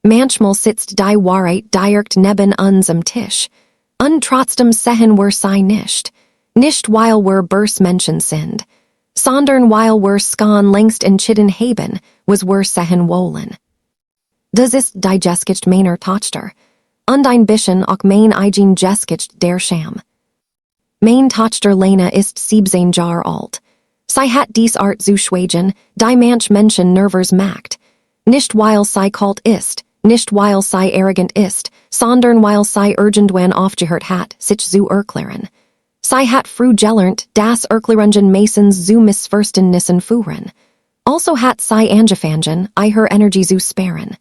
Manchmal sitzt die Wahrheit direkt neben uns am Tisch. Und trotzdem sehen wir sie nicht weil wir bös Menschen sind, sondern weil wir schon längst entschieden haben, was wir sehen wollen. Das ist die Geschichte meiner Tochter, und ein bisschen auch mein eigen Geschichte der Scham. Meine Tochter Lena ist 17 Jahre alt. Sie hat dies Art zu schweigen, die manch Menschen nervös macht. Nicht weil sie kalt ist, nicht weil sie arrogant ist, sondern weil sie irgendwann aufgehört hat, sich zu erklären. Sie hat früh gelernt, dass Erklärungen meistens zu Missverständnissen führen. Also hat sie angefangen, ihre Energie zu sparen.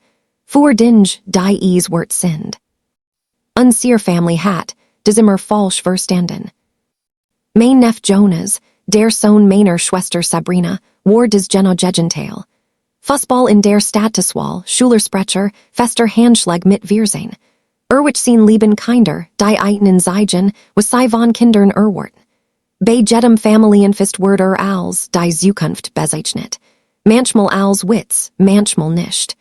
Für Dinge, die es wert sind. Unsere Family hat, das immer falsch verstanden. Mein Nef Jonas, der Sohn meiner Schwester Sabrina, war das genau Gegenteil. Fußball in der Statuswahl, Schulersprecher, fester Handschlag mit Wirsehen. Sein Leben kinder, die eigenen Zeigen, was sie von Kindern erwarten. Bei jedem Familienfest wird als die Zukunft bezeichnet. Manchmal als Witz, manchmal nicht.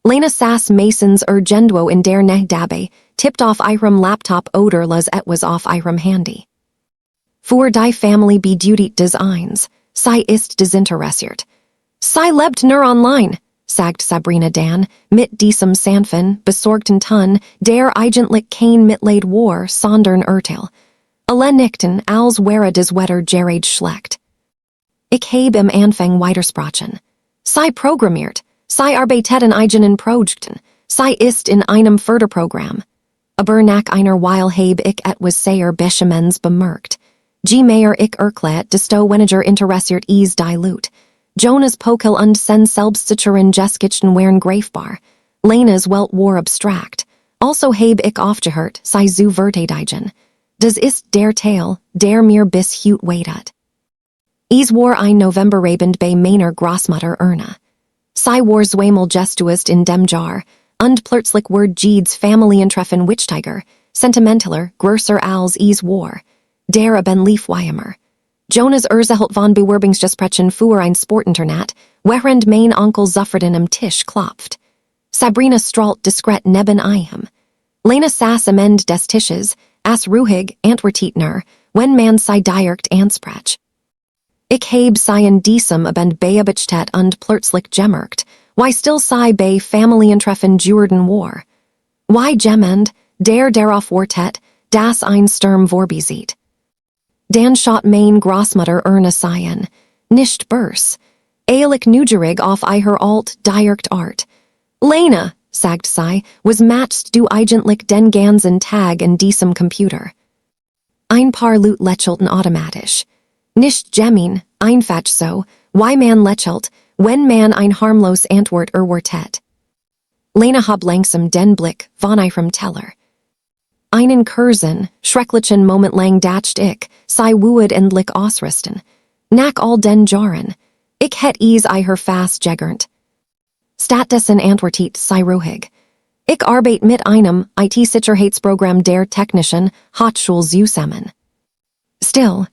Lena saß meistens irgendwo in der Nähe dabei, tippt auf ihrem Laptop oder las etwas auf ihrem Handy. Für die Family bedeutet das eins, sie ist desinteressiert. Sie lebt nur online, sagt Sabrina Dann, mit diesem sanften, besorgten Ton, der eigentlich kein Mitleid war, sondern Urteil. Alle nickten, als wäre das Wetter gerade schlecht. Ich habe am Anfang widersprochen. Sie programmiert, sie arbeitet in eigenen Projekten, sie ist in einem Förderprogramm. Aber nach einer Weile habe ich etwas sehr Beschämendes bemerkt. Je mehr ich erklärt, desto weniger interessiert is die Leute. Jonas Pokel und sen selbstsicheren Geschichten waren greifbar. Lenas Welt war abstrakt. Also habe ich aufgehört, sie zu verteidigen. Das ist der Teil, der mir bis heute weitet. Es war ein Novemberabend bei meiner Großmutter Erna. Sie war zweimal gestuest in dem Jahr, und plötzlich wird jedes Familientreffen wichtiger, sentimentaler, größer als es war. Der Abend lief weimer. Jonas erzählt von Bewerbungsgesprächen für ein Sportinternat, während mein Onkel Zufrieden am Tisch klopft. Sabrina strahlt diskret neben ihm. Lena saß am Ende des Tisches, aß ruhig, antwortet nur, wenn man sie direkt ansprach. Ich habe sie in diesem Abend beobachtet und plötzlich gemerkt, wie still sie bei Familientreffen geworden war. Wie jemand, der darauf wartet, dass ein Sturm vorbeizieht. Dann schaut mein Großmutter Erna sein, nicht bös. Eilig neugierig auf ihre alt, direkt Art. Lena, sagt sie, was machst du eigentlich den ganzen Tag in diesem Computer? Ein paar Leute lächelten automatisch. Nicht gemein, einfach so, wie man lächelt, wenn man ein harmlos Antwort erwartet. Lena hab langsam den Blick von ihrem Teller. Einen kurzen, schrecklichen Moment lang dacht ich, sei woed endlich ausrüsten. Nach all den Jahren. Ich het es ihr fast gegernt. Stattdessen antwortet sei ruhig. Ich arbeite mit einem IT-Sicherheitsprogramm der Technischen Hochschule zusammen. Still.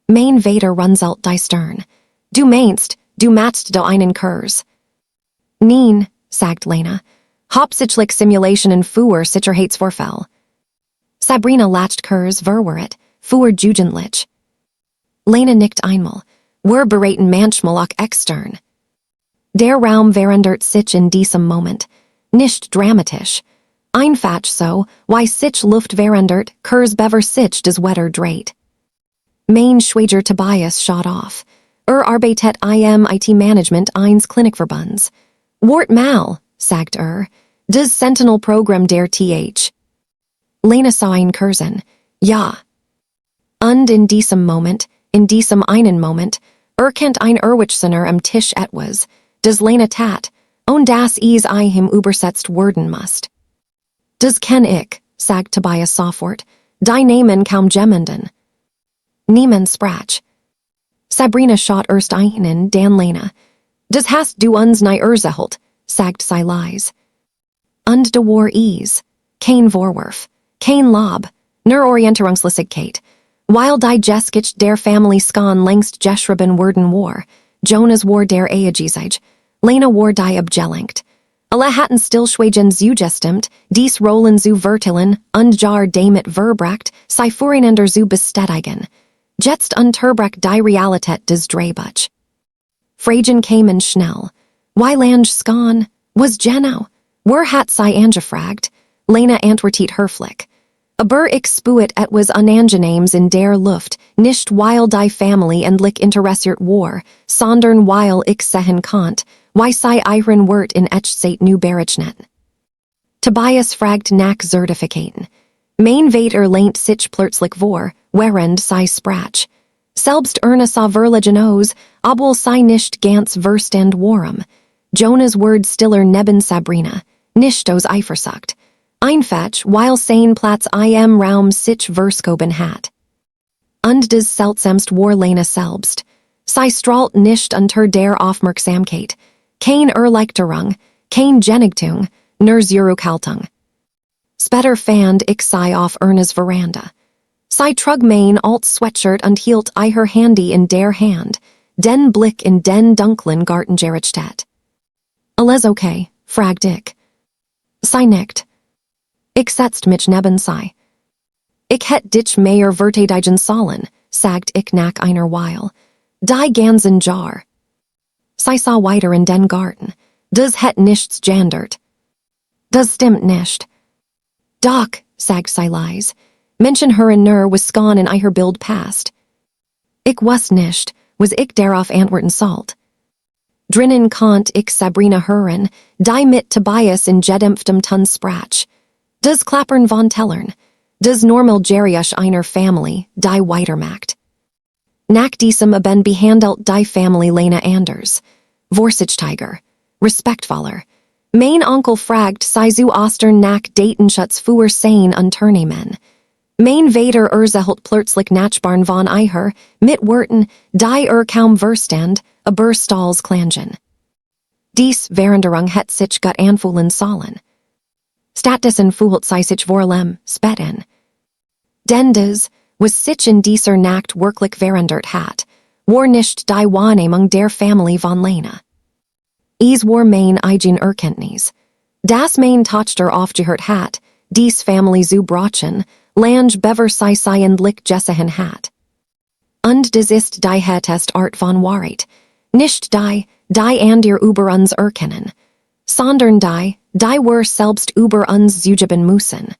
Mein Vater runzelt die Stirn. Du meinst, du machst da einen Kurs. Nein, sagt Lena. Hauptsächlich Simulationen für Sicherheitsvorfall. Sabrina lacht Kurs verwirrt, für jugendlich. Lena nickt einmal. Wir beraten manchmal auch extern. Der Raum verändert sich in diesem Moment. Nicht dramatisch. Einfach so, wie sich Luft verändert, Kurs bever sich das Wetter dreht. Mein Schwager Tobias schaut auf. Arbeitet im IT-Management eines Klinikverbunds. Wart mal, sagt das Sentinel-Programm der TH. Lena sah ihn kursen. Ja. Und in diesem Moment, in diesem einen Moment, erkennt ein Erwachsener am Tisch etwas, das Lena tat, und das es ihm übersetzt werden muss. Das kenn ich, sagt Tobias sofort, die Namen kaum jemanden. Niemand sprach. Sabrina schaut erst einen, dann Lena. Das hast du uns nie erzählt, sagt sie leise. Und da war es. Kein Vorwurf. Kein Lob, nur Orientierungslosigkeit. Weil die Geschichte der Family schon längst geschrieben worden war, Jonas war der Ehegesage, Lena war die abgelenkt. Alle hatten stillschweigen zugestimmt, dies rollen zu vertillen, und jar damit verbracht, sei voreinander zu bestätigen. Jetzt unterbrach die Realität des Drehbuch. Fragen kamen schnell. Wie lang skan? Was genau? Hat sei angefragt? Lena antwortet höflich. Aber ich spuet etwas Unangenehmes in der Luft, nicht weil die Familie endlich interessiert war, sondern weil ich sehen konnt, wie sei ihren Wort in Echtzeit nu berechnet. Tobias fragt nach Zertifikaten. Mein Vater lehnt sich plötzlich vor, während sei sprach. Selbst sa verlegen aus, obwohl sei nicht ganz verstand warum. Jonas Word stiller neben Sabrina, nicht aus Eifersucht. Einfach, weil sein Platz im Raum sich verskoben hat. Und des seltsamst war Lena selbst. Sie strahlt nicht unter der Aufmerksamkeit. Kein Erleichterung, kein Genugtuung, nur Zurückhaltung. Später fand ich sie auf Ernas Veranda. Sie trug mein alt Sweatshirt und hielt ihr Handy in der Hand, den Blick in den dunklen Garten gerichtet. Alles okay, fragte ich. Sie nickt. Ich setzt mich neben sie. Ich hätt dich mehr verteidigen sollen, sagt ich nach einer Weile. Die ganzen Jar. Sie sah weiter in den Garten. Das hätt nichts geändert. Das stimmt nicht. Doch, sagt sie leise. Menschen hören nur, was skan in ihr Bild passt. Ich weiß nicht, was ich darauf antworten sollt. Drinnen konnt ich Sabrina hören, die mit Tobias in gedämpftem Ton sprach. Das Klappern von Tellern, das normal Geriusch einer Familie, die weitermacht. Nach diesem behandelt die Familie Lena anders. Vorsichtiger, respektvoller. Mein Onkel fragt sei zu Ostern nach Datenschutz für sein Unternehmen. Mein Vater erzählt plötzlich Nachbarn von ihr, mit Worten, die kaum verstand, aber stals klangen. Dies Veränderung hat sich gut anfühlen sollen. Stattdessen fühlt sie sich vorlem, späten. Denn das, was sich in dieser Nacht wirklich verändert hat, war nicht die Wahrnehmung der Familie von Lena. Es war mein eigen Erkenntnis. Das mein Tochter aufgehört hat, dies Familie zu brachen, lang bever sei endlich gesehen hat. Und das ist die hetest Art von Wahrheit, nicht die an dir über uns erkennen, sondern die wir selbst über uns zugeben müssen.